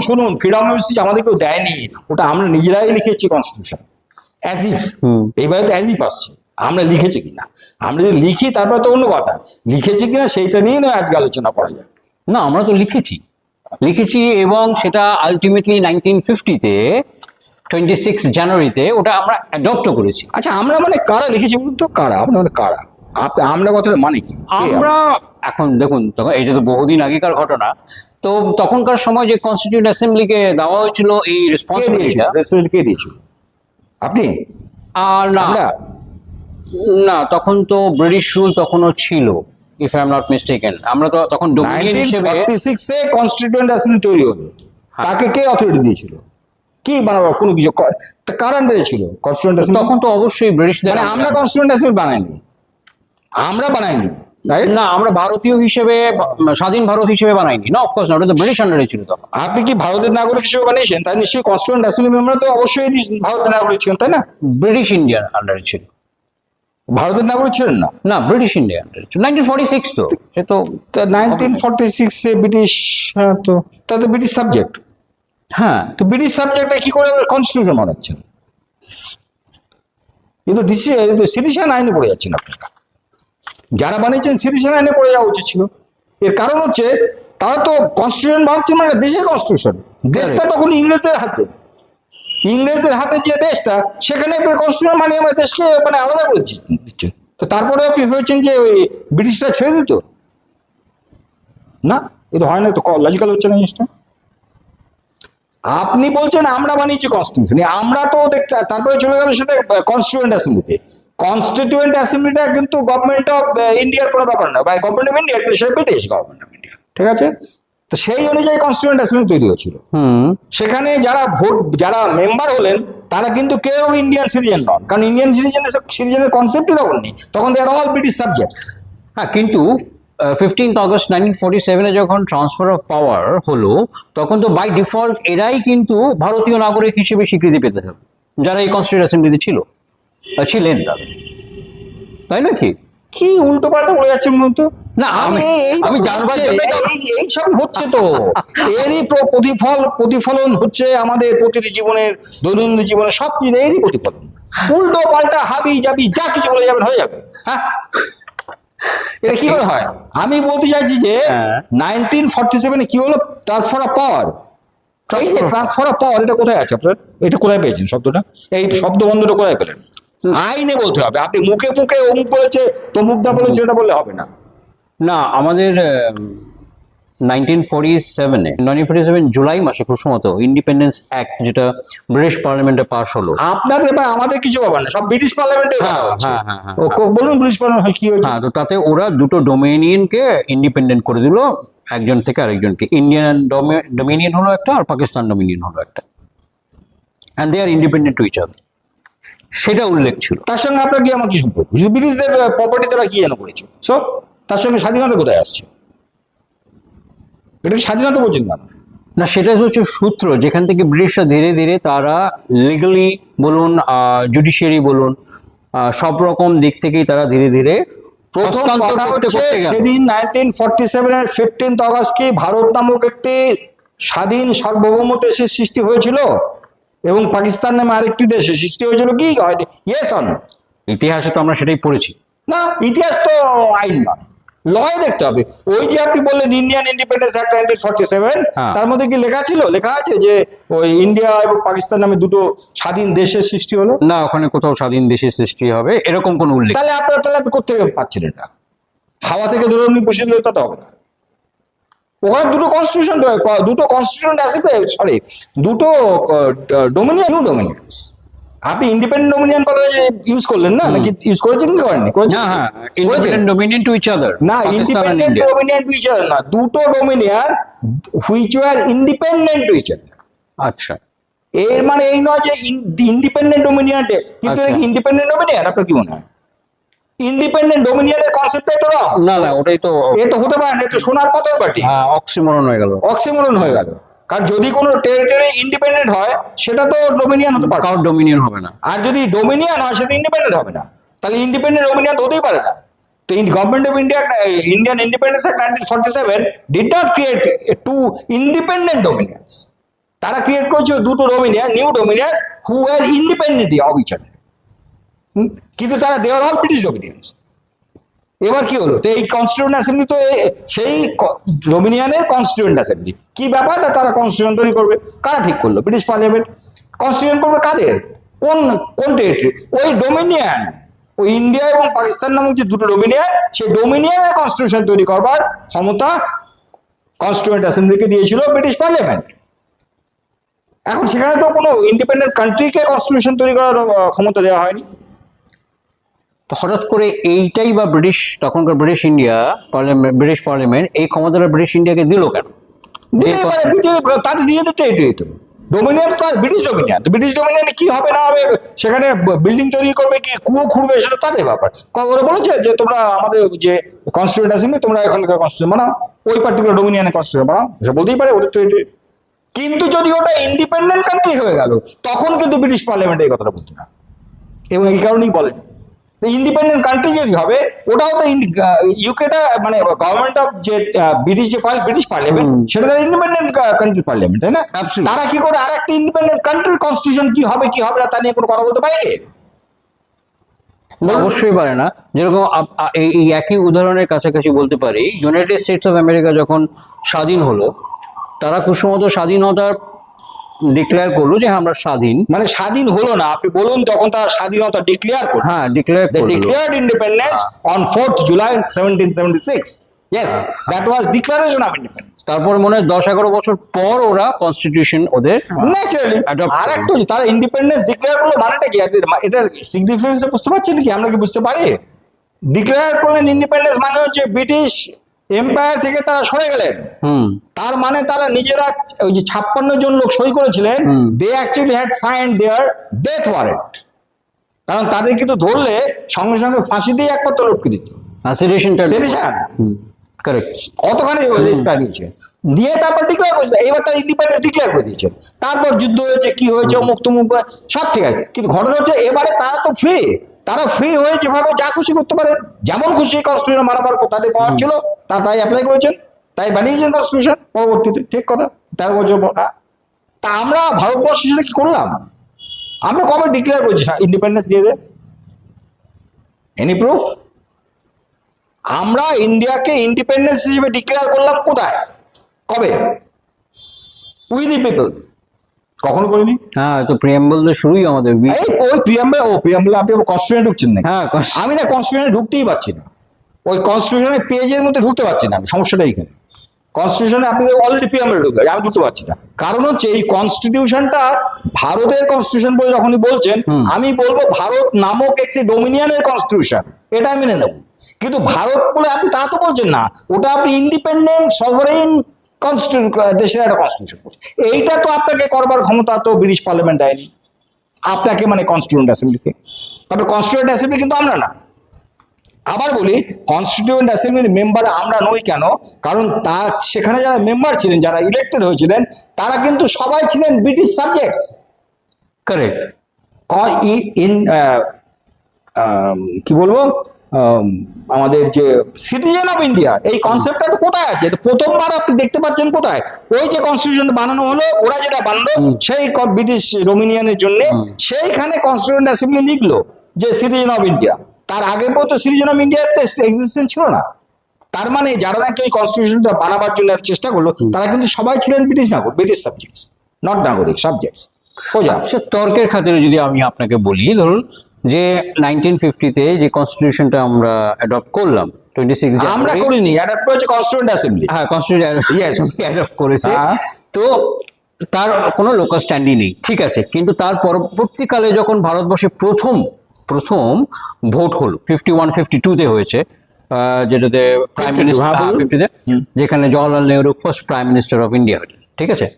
শুনুন ফ্রিডম অফ স্পিচ আমাদের কেউ দেয়নি, ওটা আমরা নিজেরাই লিখেছি কনস্টিটিউশন। অ্যাজ ইফ, এইবারে তো অ্যাজ ইফ আসছে, আমরা লিখেছি কিনা। আমরা যদি লিখি তারপরে তো অন্য কথা, লিখেছি কিনা সেইটা নিয়ে নয় আজকে আলোচনা করা যায়। না, আমরা তো লিখেছি এবং সেটা আলটিমেটলি 1950-তে 26 জানুয়ারিতে ওটা আমরা অ্যাডপ্টও করেছি। আচ্ছা, আমরা মানে কারা লিখেছি বলুন তো? কারা? আমরা মানে কারা? আমরা কথাটা মানে কি? আমরা এখন দেখুন, তখন এটা তো বহুদিন আগেকার ঘটনা। তো তখনকার সময় যে কনস্টিটিউন্ট অ্যাসেম্বলিকে দেওয়া হয়েছিল এই রেসপন্সিবিলিটিটা, কে দিয়েছিল? আপনি? আর না, তখন তো ব্রিটিশ রুল তখনও ছিল, if I am not mistaken. আমরা তো তখন ডোমিনিয়ন হিসেবে 1946 এ কনস্টিটিউয়েন্ট অ্যাসেম্বলি তৈরি হলো। তাকে কে অথরিটি দিয়েছিল? কি বানাবো? কোনো কিছু কার আন্ডারে ছিল কনস্টিটিউয়েন্ট অ্যাসেম্বলি? তখন তো অবশ্যই ব্রিটিশদের। মানে আমরা কনস্টিটিউয়েন্ট অ্যাসেম্বলি বানাইনি, আমরা বানাইনি, রাইট? না, আমরা ভারতীয় হিসেবে স্বাধীন ভারত হিসেবে বানাইনি, না অফকোর্স না, ওটা তো ব্রিটিশ আন্ডারে ছিল তখন। আপনি কি ভারতের নাগরিক হিসেবে বানিয়েছেন? তাই নিশ্চয়ই কনস্টিটিউয়েন্ট অ্যাসেম্বলি মেম্বার তো অবশ্যই ভারতের নাগরিক ছিলেন, তাই না? ব্রিটিশ ইন্ডিয়ার আন্ডারে ছিল। ভারতের নাগরিক ছিলেন না? না, ব্রিটিশ ইন্ডিয়া আন্ডারে ছিল। 1946 তো, সে তো 1946-এ ব্রিটিশ, হ্যাঁ, তো তাতে ব্রিটিশ সাবজেক্ট। হ্যাঁ। তো ব্রিটিশ সাবজেক্টটা কি করে কনস্টিটিউশন বানাচ্ছেন? কিন্তু সিটিজেন আইনে পড়ে যাচ্ছেন আপনারা। যারা বানিয়েছেন সিটিজেন আইনে পড়ে যাওয়া উচিত ছিল। এর কারণ হচ্ছে তারা তো কনস্টিটিউশন বানাচ্ছে, মানে দেশের কনস্টিটিউশন। দেশটা তখন ইংরেজদের হাতে। ইংরেজদের হাতে যে দেশটা, সেখানে কনস্টিটিউশন মানে আমরা দেশকে মানে আলাদা করে দিচ্ছেন। তো তারপরে আপনি ভেবেছেন যে ওই ব্রিটিশরা ছেড়ে দিত? না, এটা হয় না, তো লজিক্যাল হচ্ছে না জিনিসটা। আপনি বলছেন আমরা বানিয়েছি কনস্টিটিউশন, আমরা তো দেখতে, তারপরে চলে গেল সেটা কনস্টিটিউয়েন্ট অ্যাসেম্বলিতে। কনস্টিটিউয়েন্ট অ্যাসেম্বলিটা কিন্তু গভর্নমেন্ট অফ ইন্ডিয়ার কোনো ব্যাপার না, বা গভর্নমেন্ট অফ ইন্ডিয়া, সেটা ব্রিটিশ গভর্নমেন্ট অফ ইন্ডিয়া, ঠিক আছে? তো সেই অনুযায়ী কনস্টিটিউয়েন্ট অ্যাসেম্বলি তৈরি হয়েছিল। সেখানে যারা মেম্বার হলেন তারা কিন্তু কেউ ইন্ডিয়ান সিটিজেন নন, কারণ ইন্ডিয়ান সিটিজেনের কনসেপ্টই তখন নেই, তখন দে আর অল ব্রিটিশ সাবজেক্টস। হ্যাঁ, কিন্তু 15th August 1947-এ যখন ট্রান্সফার অফ পাওয়ার হলো, তখন তো বাই ডিফল্ট এরাই কিন্তু ভারতীয় নাগরিক হিসেবে স্বীকৃতি পেতে হবে, যারা এই কনস্টিটিউয়েন্ট অ্যাসেম্বলিতে ছিলেন তারা, তাই না? কি কি উল্টো পাল্টা বলে যাচ্ছে মনে তো? না, আমি জানবার জন্য এইসব হচ্ছে তো। এরই প্রতিফলন হচ্ছে আমাদের প্রতিটি জীবনের, দৈনন্দিন জীবনে সব কিছু এরই প্রতিফলন। উল্টো পাল্টা হাবি যাবি যা কিছু বলে যাবেন, হয়ে যাবে। হ্যাঁ, এটা কি করে হয়? আমি বলতে চাইছি যে 1947-এ কি হলো? Transfer of power. এই যে ট্রান্সফার অফ পাওয়ার, এটা কোথায় আছে আপনার? এটা কোথায় পেয়েছেন শব্দটা? এই শব্দ বন্ধটা কোথায় পেলেন? আইনে বলতে হবে। আপনি মুখে মুখে অমুক বলেছে, তমুকটা বলেছে, এটা বললে হবে না। না, আমাদের 1947 জুলাই মাসে খুব সম্ভবত ইন্ডিপেন্ডেন্স অ্যাক্ট, যেটা ব্রিটিশ পার্লামেন্টে পাস হলো। আপনাদের বা আমাদের কিছু ব্যাপার না, সব ব্রিটিশ পার্লামেন্টে। বলুন ব্রিটিশ পার্লামেন্ট কি হয়েছে? হ্যাঁ, তো তাতে ওরা দুটো ডোমিনিয়নকে ইন্ডিপেন্ডেন্ট করে দিল, একজন থেকে আরেকজনকে। ইন্ডিয়ান ডোমিনিয়ন হলো একটা, আর পাকিস্তান ডোমিনিয়ন হলো একটা, and they are independent to each other, সেটা উল্লেখ ছিল। তার সঙ্গে আপনার কি আমার কি সম্পর্ক? ব্রিটিশদের প্রপার্টি তারা কি যেন করেছে, সব তার সঙ্গে স্বাধীনতা কোথায় আসছে? এটা স্বাধীনতা বলছেন না? না, সেটা হচ্ছে সূত্র যেখান থেকে ব্রিটিশরা ধীরে ধীরে তারা লিগালি বলুন, জুডিশিয়ারি বলুন, সব রকম দিক থেকেই তারা ধীরে ধীরে সেদিন 1947-এর 15th August কি ভারত নামক একটি স্বাধীন সার্বভৌম দেশের সৃষ্টি হয়েছিল, এবং পাকিস্তান নামে আরেকটি দেশের সৃষ্টি হয়েছিল কি? Yes or no? ইতিহাসে তো আমরা সেটাই পড়েছি। না, ইতিহাস তো আইন নয়, লয় দেখতে হবে। ওই যে আপনি বললেন ইন্ডিয়ান ইন্ডিপেন্ডেন্স অ্যাক্ট 1947, তার মধ্যে কি লেখা ছিল? লেখা আছে যে ওই ইন্ডিয়া এবং পাকিস্তান নামে দুটো স্বাধীন দেশের সৃষ্টি হলো? না, ওখানে কোথাও স্বাধীন দেশের সৃষ্টি হবে এরকম কোনো উল্লেখ। তাহলে আপনি কোথেকে পাচ্ছেন এটা? হাওয়া থেকে ধরে আপনি বসিয়ে দিলে তো হবে না। ওখানে দুটো কনস্টিটিউয়েন্ট অ্যাসেম্বলি, দুটো ডোমিনিয়ন, নিউ ডোমিনিয়ন্স। আপনি ইন্ডিপেন্ডেন্ট ডোমিনিয়ন কথা ইউজ করলেন না, নাকি ইউজ করেছেন কি করেননি? হ্যাঁ, independent dominion to each other. না, independent dominion to each other না, দুটো dominion which were independent to each other. আচ্ছা, এর মানে এই নয় যে ইন্ডিপেন্ডেন্ট ডোমিনিয়নটে, কিন্তু ইন্ডিপেন্ডেন্ট ডোমিনিয়ন। আপনার কি মনে হয় ইন্ডিপেন্ডেন্ট ডোমিনিয়নের কনসেপ্টটাই তো রং? না, ওটাই তো, এ তো হতে পারে না, একটু সোনার পাথর বাটি। অক্সিমোরন হয়ে গেল। অক্সিমোরন হয়ে গেল। কারণ যদি কোনো টেরিটরি ইন্ডিপেন্ডেন্ট হয়, সেটা তো ডোমিনিয়ন হতে পারে, কারোর ডোমিনিয়ন হবে না। আর যদি ডোমিনিয়ন হয়, সেটা ইন্ডিপেন্ডেন্ট হবে না। তাহলে ইন্ডিপেন্ডেন্ট ডোমিনিয়ন হতেই পারে না। তো government of India, Indian independence act 1947 did not create two independent dominions. তারা ক্রিয়েট করেছে দুটো dominion, new dominions, who are independent of each other. কিন্তু তারা দে আর অল ব্রিটিশ ডোমিনিয়ন্স। এবার কি হলো? তো এই কনস্টিটিউয়েন্ট অ্যাসেম্বলি তো সেই ডোমিনিয়নের কনস্টিটিউয়েন্ট অ্যাসেম্বলি। কি ব্যাপারটা? তারা কনস্টিটিউশন তৈরি করবে। কারা ঠিক করলো? British parliament. কনস্টিটিউশন করবে কাদের? কোন টেরিটরি? ওই ডোমিনিয়ন, ওই ইন্ডিয়া এবং পাকিস্তান নামক যে দুটো ডোমিনিয়ন, সেই ডোমিনিয়নের কনস্টিটিউশন তৈরি করবার ক্ষমতা কনস্টিটিউয়েন্ট অ্যাসেম্বলিকে দিয়েছিল ব্রিটিশ পার্লামেন্ট। এখন সেখানে তো কোনো ইন্ডিপেন্ডেন্ট কান্ট্রিকে কনস্টিটিউশন তৈরি করার ক্ষমতা দেওয়া হয়নি। তো হঠাৎ করে এইটাই বা তখনকার ব্রিটিশ পার্লামেন্ট এই ক্ষমতাটা ব্রিটিশ ইন্ডিয়াকে দিল কেন? তাদের দিয়ে দিতে এটাই তো ডোমিনিয়ন তো ব্রিটিশ ডোমিনিয়ন, তো ব্রিটিশ ডোমিনিয়নে কি হবে না হবে, সেখানে বিল্ডিং তৈরি করবে কি কুয়ো খুঁড়বে সেটা তাদের ব্যাপার। ওরা বলেছে যে তোমরা আমাদের যে কনস্টিটিউয়েন্ট অ্যাসেম্বলি তোমরা এখানকার কনস্টিটিউশন বানাও, ওই পার্টিকুলার ডোমিনিয়নের কনস্টিটিউশন বানাও, সে বলতেই পারে ওদের তো এটি। কিন্তু যদি ওটা ইন্ডিপেন্ডেন্ট কান্ট্রি হয়ে গেল তখন কিন্তু ব্রিটিশ পার্লামেন্ট এই কথাটা বলতো না, এবং এই কারণেই বলেন ইন্ডিপেন্ডেন্ট কান্ট্রি যদি হবে ওটাও তো ইউকেটা মানে গভর্নমেন্ট অফ যে ব্রিটিশ যে ব্রিটিশ পার্লামেন্ট সেটা তো ইন্ডিপেন্ডেন্ট কান্ট্রি পার্লামেন্ট, তাই না? Absolutely. তারা কি করে আর একটা ইন্ডিপেন্ডেন্ট কান্ট্রির কনস্টিটিউশন কি হবে কি হবে না তা নিয়ে কোনো কথা বলতে পারে কি? না, অবশ্যই পারে না। যেরকম এই একই উদাহরণের কাছাকাছি বলতে পারি, ইউনাইটেড স্টেটস অফ আমেরিকা যখন স্বাধীন হলো, তারা খুব সম্ভবত স্বাধীনতার ডিক্লেয়ার করলো যে আমরা স্বাধীন। মানে স্বাধীন হলো না, আপনি বলুন, তখন তারা স্বাধীনতা ডিক্লেয়ার করলো। হ্যাঁ, ডিক্লেয়ার They করলো। declared independence on 4th July 1776. Yes, that was declaration of independence. তারপর মনে হয় 10-11 বছর পর ওরা কনস্টিটিউশন ওদের ন্যাচারালি adopt আর করলো। একটু তারা ইন্ডিপেন্ডেন্স ডিক্লেয়ার করলো মানেটা কি, এটার সিগনিফিকেন্স বুঝতে পারছেন কি? আমরা কি বুঝতে পারি? ডিক্লেয়ার করলেন ইন্ডিপেন্ডেন্স মানে হচ্ছে ব্রিটিশ এম্পায়ার থেকে তারা সরে গেলেন। তার মানে তারা নিজেরা ওই যে 56 জন লোক সই করেছিলেন, they actually had signed their death warrant. কারণ তাদের কিন্তু ধরলে সঙ্গে সঙ্গে ফাঁসি দিয়ে একমাত্র লোককে দিত। সেডিশনটা সেডিশন কারেক্ট। অতখানি রিস্ক নিয়েছেন, দিয়ে তারপর ডিক্লেয়ার করেছে, এবার তারা ইন্ডিপেন্ডেন্স ডিক্লেয়ার করে দিয়েছেন। তারপর যুদ্ধ হয়েছে, কি হয়েছে, মুক্ত মুখ সব ঠিক আছে, কিন্তু ঘটনা হচ্ছে এবারে তারা তো ফ্রি, তারা ফ্রি হয়ে যেভাবে যা খুশি করতে পারে, যেমন খুশি কনস্টিটিউশন মানাবার তাদের পাওয়ার ছিল, তারা তাই অ্যাপ্লাই করেছেন, তাই বানিয়েছেন কনস্টিটিউশন পরবর্তীতে। ঠিক কথা, 13 বছর পর। তা আমরা ভারতবর্ষ সেটা কি করলাম? আমরা কবে ডিক্লেয়ার করেছি ইন্ডিপেন্ডেন্স দিয়ে দে? Any proof? আমরা ইন্ডিয়াকে ইন্ডিপেন্ডেন্স হিসেবে ডিক্লেয়ার করলাম কোথায়, কবে? We the people. কখনো করিনি। হ্যাঁ, তো প্রিয়াম্বল তো শুরুই আমাদের এই ওই প্রিয়াম্বল আপনি কনস্টিটিউশনে ঢুকছেন না? হ্যাঁ, আমি না কনস্টিটিউশনে ঢুকতেই পারছি না, ওই কনস্টিটিউশনের পেজের মধ্যে ঢুকতে পারছি না আমি, সমস্যাটা এইখানে। কনস্টিটিউশনে আপনি অলরেডি প্রিয়াম্বলে ঢুকে, আমি ঢুকতে পারছি না। কারণ হচ্ছে এই কনস্টিটিউশনটা ভারতের কনস্টিটিউশন বলে যখনই বলছেন, আমি বলবো ভারত নামক একটি ডোমিনিয়নের কনস্টিটিউশন, এটা আমি মেনে নেব। কিন্তু ভারত বলে আপনি তা তো বলছেন না, ওটা আপনি ইন্ডিপেন্ডেন্ট সভারেন দেশের একটা কনস্টিটিউশন। এইটা তো আপনাকে করবার ক্ষমতা তো ব্রিটিশ পার্লামেন্ট দেয়নি আপনাকে, মানে কনস্টিটিউয়েন্ট অ্যাসেম্বলিকে। তবে কনস্টিটিউয়েন্ট অ্যাসেম্বলি কিন্তু আমরা না। আবার বলি, কনস্টিটিউয়েন্ট অ্যাসেম্বলির মেম্বার আমরা নই কেন? কারণ সেখানে যারা মেম্বার ছিলেন, যারা ইলেক্টেড হয়েছিলেন, তারা কিন্তু সবাই ছিলেন ব্রিটিশ সাবজেক্টস। কারেক্ট। ইন কি বলবো, আমাদের যে সিটিজেন অফ ইন্ডিয়া, এই কনসেপ্টটা তো কোথায় আছে? প্রথমবার আপনি দেখতে পাচ্ছেন কোথায়? ওই যে কনস্টিটিউশন বানানো হলো, ওরা যেটা বানালো সেই ব্রিটিশ ডোমিনিয়নের জন্য, সেইখানে কনস্টিটিউয়েন্ট অ্যাসেম্বলি লিখলো যে সিটিজেন অফ ইন্ডিয়া। তার আগে তো সিটিজেন অফ ইন্ডিয়ার এক্সিস্টেন্স ছিল না। তার মানে যারা নাকি ওই কনস্টিটিউশনটা বানাবার জন্য চেষ্টা করলো, তারা কিন্তু সবাই ছিলেন ব্রিটিশ নাগরিক, ব্রিটিশ সাবজেক্টস, নট নাগরিক, সাবজেক্টস। আচ্ছা, তর্কের খাতিরে যদি আমি আপনাকে বলি, ধরুন যে 1950-তে যে কনস্টিটিউশনটা আমরা অ্যাডপ্ট করলাম 26 আমরা জানুয়ারি, করিনি, অ্যাডাপ্ট করেছে কনস্টিটিউয়েন্ট অ্যাসেম্বলি। হ্যাঁ কনস্টিটিউশন অ্যাডপ্ট করেছে, তো তার কোনো লোকাল স্ট্যান্ডই নেই, ঠিক আছে। কিন্তু তার পরবর্তীকালে যখন ভারতবর্ষে প্রথম ভোট হলো 51-52-তে হয়েছে, যেটাতে প্রাইম মিনিস্টার 50-তে, যেখানে Jawaharlal Nehru first prime minister of India হলেন, ঠিক আছে।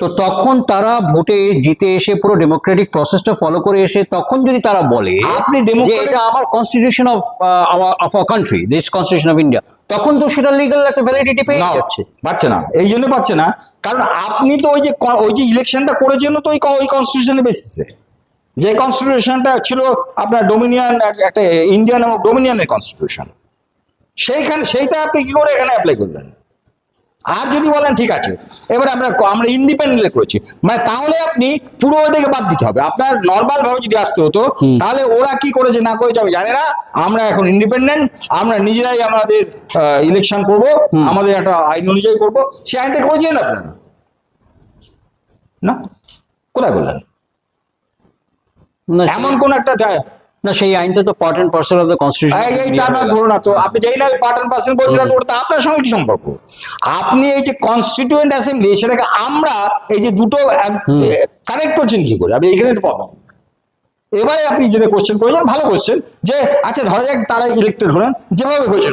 তো তখন তারা ভোটে জিতে এসে পুরো ডেমোক্রেটিক প্রসেসটা ফলো করে এসে তখন যদি তারা বলে আপনি যে এটা আমার constitution of our country, this constitution of India, তখন তো সেটা লিগ্যাল একটা ভ্যালিডিটি পেয়ে যাচ্ছে। পাচ্ছে না, এই জন্য পাচ্ছে না, কারণ আপনি তো ওই যে ইলেকশনটা করেছেন তো ওই কনস্টিটিউশনের বেসিসে, যে কনস্টিটিউশনটা ছিল আপনার ডোমিনিয়ন, একটা ইন্ডিয়ান এবং ডোমিনিয়নের কনস্টিটিউশন, সেইটা আপনি কি করে এখানে অ্যাপ্লাই করবেন? আর যদি বলেন ঠিক আছে এবার আমরা ইন্ডিপেন্ডেন্ট করেছি, মানে তাহলে আপনি পুরো ওইটাকে বাদ দিতে হবে। আপনার নর্মাল ভাবে যদি আসতে হতো, তাহলে ওরা কি করেছে না করেছে আমি জানি না, আমরা এখন ইন্ডিপেন্ডেন্ট, আমরা নিজেরাই আমাদের ইলেকশন করব, আমাদের একটা আইন অনুযায়ী করবো, সেই আইনটা করেছেন আপনারা না? কোথায় করলেন? এমন কোন একটা না, সেই আইনটা তো part and parcel of the constitution. ধরুন না তো, আপনি যেই না পার্ট অ্যান্ড পার্সেল বলছেন, ওটা আপনার সঙ্গে কি সম্পর্ক? আপনি এই যে কনস্টিটিউয়েন্ট অ্যাসেম্বলি, সেটাকে আমরা এই যে দুটো কানেক্ট করছেন কি করে? আপনি এখানে তো পাবো এবারে আপনি যেটা কোশ্চেন করেছেন ভালো কোশ্চেন, যে আচ্ছা ধরা যাক তারা ইলেক্টেড হলেন, যেভাবে হয়েছে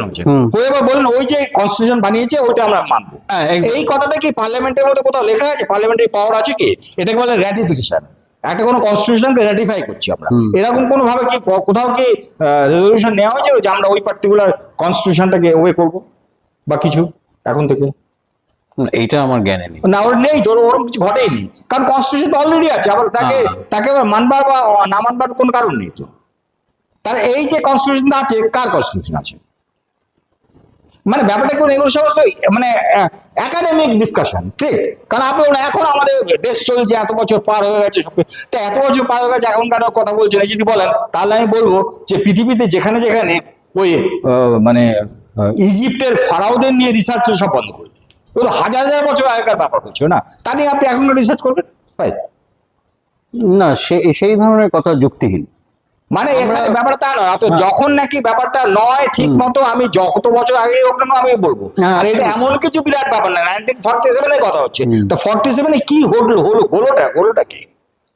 হয়ে এবার বলেন ওই যে কনস্টিটিউশন বানিয়েছে ওইটা আমরা মানবো। হ্যাঁ, এই কথাটা কি পার্লামেন্টের মধ্যে কোথাও লেখা আছে? পার্লামেন্টের পাওয়ার আছে কি? এটাকে বলে র্যাটিফিকেশন। একটা কোনো কনস্টিটিউশনকে র্যাটিফাই করছি আমরা, এরকম কোনো ভাবে কি কোথাও কি রেজলিউশন নেওয়া হয়েছে যে আমরা ওই পার্টিকুলার কনস্টিটিউশনটাকে ওয়ে করবো বা কিছু এখন থেকে? এইটা আমার জ্ঞানে নেই। না, ওর নেই, ধরো ওরকম কিছু ঘটেইনি, কারণ কনস্টিটিউশন তো অলরেডি আছে, আবার তাকে তাকে আবার মানবার বা না মানবার কোনো কারণ নেই তো। তাহলে এই যে কনস্টিটিউশন আছে, কার কনস্টিটিউশন আছে? মানে ব্যাপারটা কোন এগুলো সমস্ত মানে একাডেমিক ডিসকাশন, ঠিক? কারণ আপনি বলেন এখন আমাদের দেশ চলছে, এত বছর পার হয়ে গেছে সব, তো এত বছর পার হয়ে গেছে এখন কেন কথা বলছেন? এই যদি বলেন তাহলে আমি বলবো যে পৃথিবীতে যেখানে যেখানে ওই মানে ইজিপ্টের ফারাওদের নিয়ে রিসার্চ সব বন্ধ করে দিন। ওগুলো হাজার হাজার বছর আগেকার ব্যাপার হচ্ছে না, তা নিয়ে আপনি এখন রিসার্চ করবেন ভাই? না, সেই ধরনের কথা যুক্তিহীন। মানে এখানে ব্যাপারটা তা নয়, তো যখন নাকি ব্যাপারটা নয় ঠিক মতো, আমি যত বছর আগে হোক না আমি বলবো। আর এটা এমন কিছু বিরাট ব্যাপার না, 1947 কথা হচ্ছে, তো 47 কি হলোটা কি?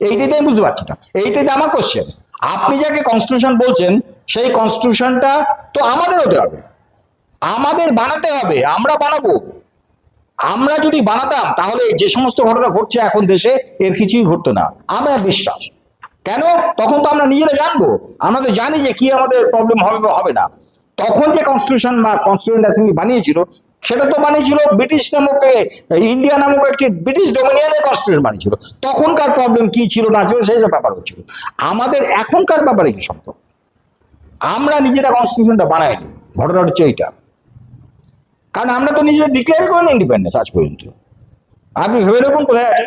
এইটাই আমি বুঝতে পারছি না, এইটাই আমার কোশ্চেন। আপনি যাকে কনস্টিটিউশন বলছেন সেই কনস্টিটিউশনটা তো আমাদের হতে হবে, আমাদের বানাতে হবে, আমরা বানাবো। আমরা যদি বানাতাম তাহলে যে সমস্ত ঘটনা ঘটছে এখন দেশে এর কিছুই ঘটতো না, আমার বিশ্বাস। কেন? তখন তো আমরা নিজেরা জানবো, আমরা তো জানি যে কি আমাদের প্রবলেম হবে বা হবে না। তখন যে কনস্টিটিউশন বা কনস্টিটিউয়েন্ট অ্যাসেম্বলি বানিয়েছিল, সেটা তো বানিয়েছিল ব্রিটিশ নামক ইন্ডিয়া নামক একটি ব্রিটিশ ডোমিনিয়নের কনস্টিটিউশন বানিয়েছিল। তখনকার প্রবলেম কি ছিল না ছিল সেই ব্যাপার হচ্ছিল। আমাদের এখনকার ব্যাপারে কি সম্ভব? আমরা নিজেরা কনস্টিটিউশনটা বানাইনি, ঘটনা হচ্ছে এইটা। কারণ আমরা তো নিজেদের ডিক্লেয়ার করিনি ইন্ডিপেন্ডেন্স আজ পর্যন্ত। আপনি ভেবে দেখুন কোথায় আছে।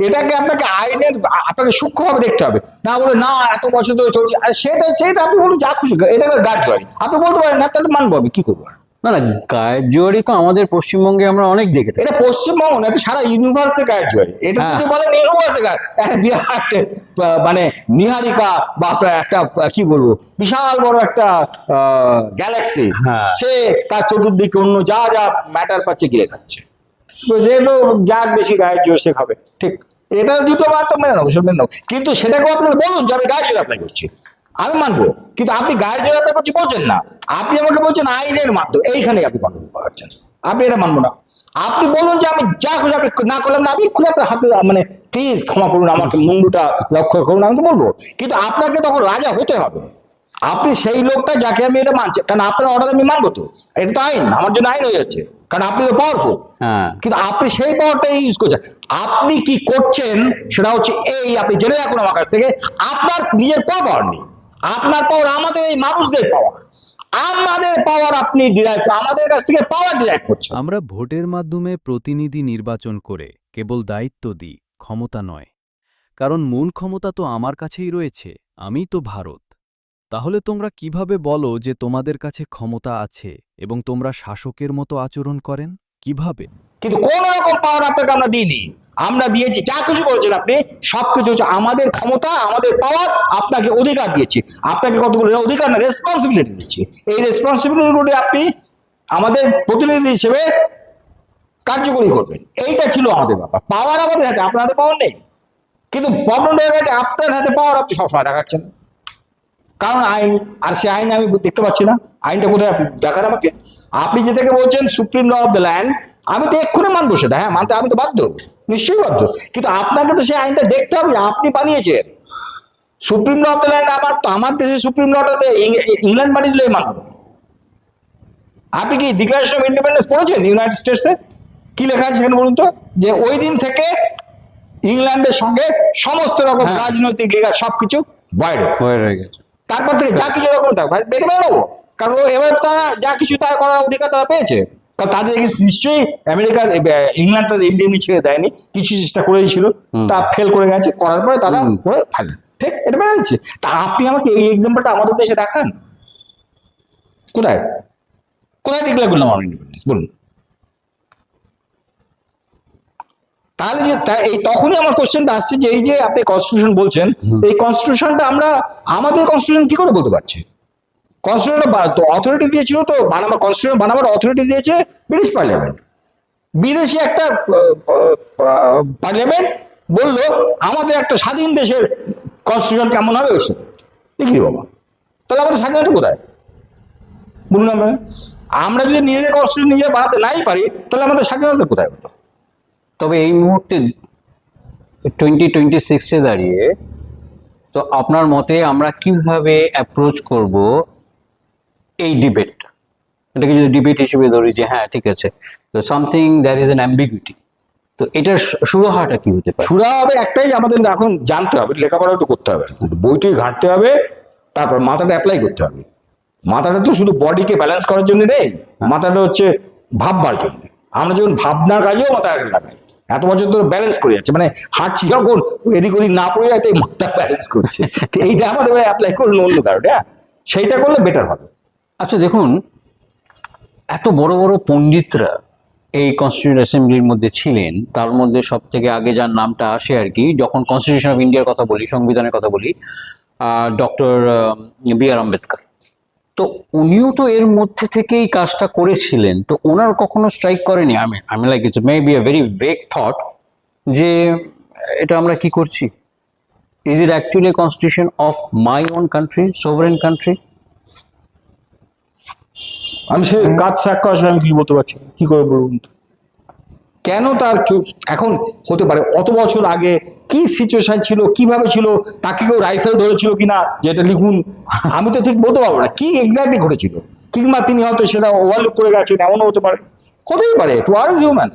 এটাকে আপনাকে আইনের আপনাকে সূক্ষ্মভাবে দেখতে হবে, না বলে না এত বছর ধরে চলছে। আর সেটা আপনি বলুন যা খুশি, এটা গাছ জোয়ারি আপনি বলতে পারেন না, তাহলে মানবো আমি কি করবো? না না, গায়ের জোয়ারি তো আমাদের পশ্চিমবঙ্গে আমরা অনেক দেখেছি। এটা পশ্চিমবঙ্গ না, এটা সারা ইউনিভার্সে গায়ের জোয়ারি। এটা যদি বলেন ইউনিভার্সে গাছ, মানে নিহারিকা বা আপনার একটা কি বলবো বিশাল বড় একটা গ্যালাক্সি, সে তার চতুর্দিকে অন্য যা যা ম্যাটার পাচ্ছে গিলে খাচ্ছে, যেহেতু যার বেশি গায়ের জোর সে খাবে, ঠিক? এটা দুটো বার তো মেনে নেবো, সব মেনে নেবো, কিন্তু সেটাকেও আপনারা বলুন যে আমি গায়ের জোর অ্যাপ্লাই করছি, আমি মানবো। কিন্তু আপনি গায়ের জোর অ্যাপ্লাই করছি বলছেন না, আপনি আমাকে বলছেন আইনের মাধ্যমে, এইখানেই আপনি গন্ডগোল পাচ্ছেন। আপনি এটা মানবো না। আপনি বলুন যে আমি যা খুশি আপনি না করলাম না, আমি খুলে আপনার হাতে মানে প্লিজ ক্ষমা করুন, আমাকে মুন্ডুটা লক্ষ্য করুন, আমি তো বলবো। কিন্তু আপনাকে তখন রাজা হতে হবে, আপনি সেই লোকটা যাকে আমি এটা মানছি, কারণ আপনার অর্ডার আমি মানবো তো, এটা তো আইন, আমার জন্য আইন হয়ে যাচ্ছে, কারণ আপনি তো পাওয়ারফুল। কিন্তু আপনি সেই পাওয়ারটা ইউজ করছেন। আপনি কি করছেন সেটা হচ্ছে এই, আপনি জেনে রাখুন আমার কাছ থেকে, আপনার নিজের পাওয়ার নেই, আপনার পাওয়ার আমাদের এই মানুষদের পাওয়ার, আমাদের পাওয়ার আপনি ডিরাইভ, আমাদের কাছ থেকে পাওয়ার ডিরাইভ করছেন। আমরা ভোটের মাধ্যমে প্রতিনিধি নির্বাচন করে কেবল দায়িত্ব দিই, ক্ষমতা নয়। কারণ মূল ক্ষমতা তো আমার কাছেই রয়েছে, আমিই তো ভারত। তাহলে তোমরা কিভাবে বলো যে তোমাদের কাছে ক্ষমতা আছে এবং তোমরা শাসকের মতো আচরণ করেন? কিভাবে? কিন্তু কোন রকম পাওয়ার আপনাকে আমরা দিইনি, আমরা দিয়েছি যা কিছু করেছেন আপনি, সবকিছু হচ্ছে আমাদের ক্ষমতা, আমাদের পাওয়ার, আপনাকে অধিকার দিয়েছি। আপনাকে কতগুলো অধিকার না, রেসপন্সিবিলিটি দিচ্ছি। এই রেসপন্সিবিলিটি আপনি আমাদের প্রতিনিধি হিসেবে কার্যকরী করবেন, এইটা ছিল আমাদের ব্যাপার। পাওয়ার আমাদের হাতে, আপনাদের পাওয়ার নেই। কিন্তু প্রবলেম হয়ে গেছে আপনার হাতে পাওয়ার আপনি সবসময় দেখাচ্ছেন, কারণ আইন, আর সে আইন আমি দেখতে পাচ্ছি না। আইনটা কোথায় আপনি দেখান আমাকে। আপনি যেটাকে বলছেন supreme law of the land, আমি তো এক্ষুনি মানবো সেটা, হ্যাঁ মানতে আমি তো বাধ্য, নিশ্চয়ই বাধ্য। কিন্তু আপনাকে তো সেই আইনটা দেখতে হবে, আপনি বানিয়েছেন supreme law of the land. আবার তো আমার দেশে সুপ্রিম লটাতে ইংল্যান্ড বানিয়ে দিলেই মানবো। আপনি কি ডিক্লারেশন অফ ইন্ডিপেন্ডেন্স পড়েছেন ইউনাইটেড স্টেটসে? কি লেখা আছে এখানে বলুন তো? যে ওই দিন থেকে ইংল্যান্ডের সঙ্গে সমস্ত রকম রাজনৈতিক লিগাল সবকিছু বাইরে হয়ে গেছে। তারপর থেকে যা কিছু রকম থাকবে বেঁধে বেরোবো, কারণ এবার তারা যা কিছু তারা করার অধিকার তারা পেয়েছে। কারণ তাদের নিশ্চয়ই আমেরিকা ইংল্যান্ড তাদের এমনি ছেড়ে দেয়নি, কিছু চেষ্টা করেছিল, তা ফেল করে গেছে, করার পরে তারা করে ফেল, ঠিক? এটা বেড়ে যাচ্ছে। তা আপনি আমাকে এই এক্সাম্পলটা আমাদের দেশে দেখান, কোথায় কোথায় ডিক্লেয়ার করলাম আমরা ইন্ডিপেন্ডেন্স বলুন? তাহলে যে এই তখনই আমার কোশ্চেনটা আসছে যে এই যে আপনি কনস্টিটিউশন বলছেন, এই কনস্টিটিউশনটা আমরা আমাদের কনস্টিটিউশন কি করে বলতে পারছি? কনস্টিটিউশনটা তো অথরিটি দিয়েছিল, তো বানাবার কনস্টিটিউশন বানাবার অথরিটি দিয়েছে ব্রিটিশ পার্লামেন্ট। বিদেশি একটা পার্লামেন্ট বললো আমাদের একটা স্বাধীন দেশের কনস্টিটিউশন কেমন হবে ওই সময় দেখি বাবা, তাহলে আমাদের স্বাধীনতা কোথায় বলুন? আমরা যদি নিজেদের কনস্টিটিউশন নিজে বানাতে নাই পারি তাহলে আমাদের স্বাধীনতা কোথায় হলো? তবে এই মুহূর্তে 2026-এ দাঁড়িয়ে তো আপনার মতে আমরা কিভাবে অ্যাপ্রোচ করব এই ডিবেটটা? এটাকে যদি ডিবেট হিসেবে ধরি যে হ্যাঁ ঠিক আছে, তো something there is an ambiguity, তো এটার সুরাহাটা কি হতে পারে? সুরা হবে একটাই, আমাদের এখন জানতে হবে, লেখাপড়া একটু করতে হবে, বইটি ঘাঁটতে হবে, তারপর মাথাটা অ্যাপ্লাই করতে হবে। মাথাটা তো শুধু বডিকে ব্যালেন্স করার জন্য নেই, মাথাটা হচ্ছে ভাববার জন্য। আমরা যখন ভাবনার কাজেও মাথা লাগাই, এত বছর ধরে ব্যালেন্স করে যাচ্ছে, মানে হাঁটছি যখন এদিক ওদিক না পড়ে যায় তাই মাথা ব্যালেন্স করছে। তো এইটা আমাদের অ্যাপ্লাই করুন অন্য কারণে, হ্যাঁ সেইটা করলে বেটার হবে। আচ্ছা দেখুন, এত বড় বড় পণ্ডিতরা এই কনস্টিটিউন্ট অ্যাসেম্বলির মধ্যে ছিলেন, তার মধ্যে সব থেকে আগে যার নামটা আসে আর কি, যখন কনস্টিটিউশন অফ ইন্ডিয়ার কথা বলি, সংবিধানের কথা বলি, ডক্টর বি.আর. আম্বেদকর। তো উনিও তো এর মধ্যে থেকেই কাজটা করেছিলেন, তো ওনার কখনো স্ট্রাইক করেনি? আমি like it's may be a very vague thought যে এটা আমরা কি করছি? Is it actually constitution of my own country, sovereign country? আমি সে কাজ ত্যাগ করার সময় আমি কিছু বলতে পারছি না, কি করে বলুন তো? কেন তার এখন হতে পারে অত বছর আগে কি সিচুয়েশন ছিল, কিভাবে ছিল, তাকে কেউ রাইফেল ধরেছিল কিনা যেটা লিখুন, আমি তো ঠিক বলতে পারবো না কি এক্স্যাক্টলি ঘটেছিল, কিংবা তিনি হয়তো সেটা ওভারলুক করে গেছেন, এমনও হতে পারে, হতেই পারে, টু আর হিউম্যান।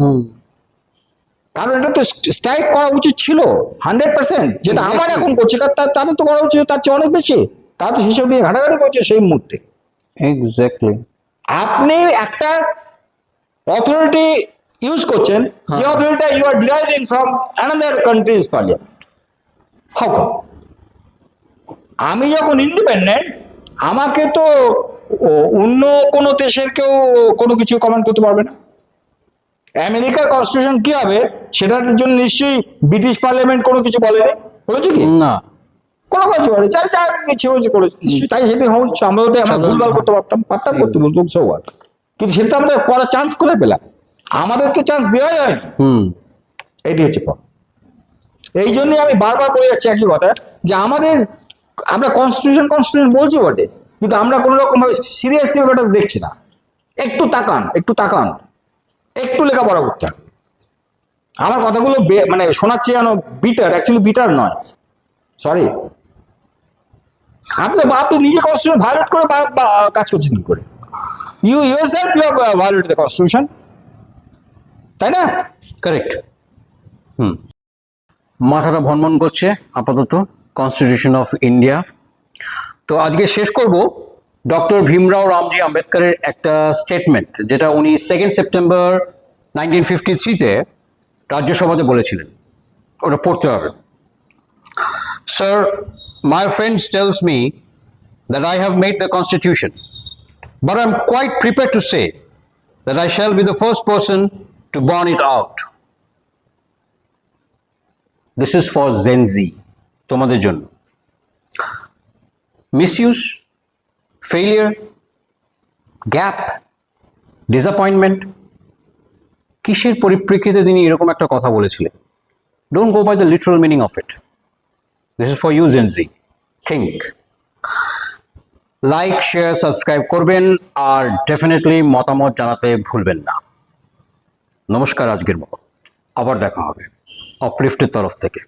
কারণ এটা তো স্ট্রাইক করা উচিত ছিল 100%, যেটা আমার এখন করছে, তাদের তো করা উচিত তার চেয়ে অনেক বেশি, তারা তো হিসেব নিয়ে ঘাটাঘাটি করছে সেই মুহূর্তে। এক্স্যাক্টলি। আপনি একটা অথরিটি ইউজ করছেন, যে authority you are deriving from another countries parliament, how come? আমি যখন ইন্ডিপেন্ডেন্ট, আমাকে তো অন্য কোনো দেশের কেউ কোনো কিছু কমেন্ট করতে পারবে না। আমেরিকার কনস্টিটিউশন কি হবে সেটার জন্য নিশ্চয়ই ব্রিটিশ পার্লামেন্ট কোনো কিছু বলেনি, বলেছে কি? না, কোনো কিছু বলে যাই যা ইচ্ছে হয়েছে করেছে, তাই সেটাই হচ্ছে। আমরা তো আমরা ভুলভাল করতে পারতাম করতে বলতো সব, কিন্তু সেটা আমরা করার চান্স কোথায় পেলাম? আমাদের তো চান্স দেওয়াই হয়। এটি হচ্ছে প্রবলেম। এই জন্যই আমি বারবার বলে যাচ্ছি একই কথা, যে আমরা কনস্টিটিউশন বলছি বটে, কিন্তু আমরা কোনো রকম ভাবে সিরিয়াসলি ব্যাপারটা দেখছি না। একটু তাকান, একটু লেখাপড়া করতে হবে। আমার কথাগুলো মানে শোনাচ্ছে যেন বিটার, অ্যাকচুয়ালি বিটার নয়, সরি। আপনি নিজে কনস্টিটিউশন ভায়োলেট করে কাজ করছেন কি করে? You yourself you have violated the constitution, তাই না? কারেক্ট। মাথাটা ভনভন করছে আপাতত কনস্টিটিউশন অফ ইন্ডিয়া। তো আজকে শেষ করব ডক্টর ভীমরাও রামজি আম্বেদকরের একটা স্টেটমেন্ট, যেটা উনি 2 সেপ্টেম্বর 1953-তে রাজ্যসভাতে বলেছিলেন। ওটা পড়তে হবে। Sir, my friends tales me that I have made the constitution, but I'm quite prepared to say that I shall be the first person to burn it out. This is for Gen Z, তোমাদের জন্য। Misuse, failure, gap, disappointment, কিসের পরিপ্রেক্ষিতে তিনি এরকম একটা কথা বলেছিলেন? Don't go by the literal meaning of it. This is for you Gen Z, think. Like, share, subscribe করবেন, আর ডেফিনেটলি মতামত জানাতে ভুলবেন না। নমস্কার, আজকের মতো আবার দেখা হবে অপলিফটের তরফ থেকে।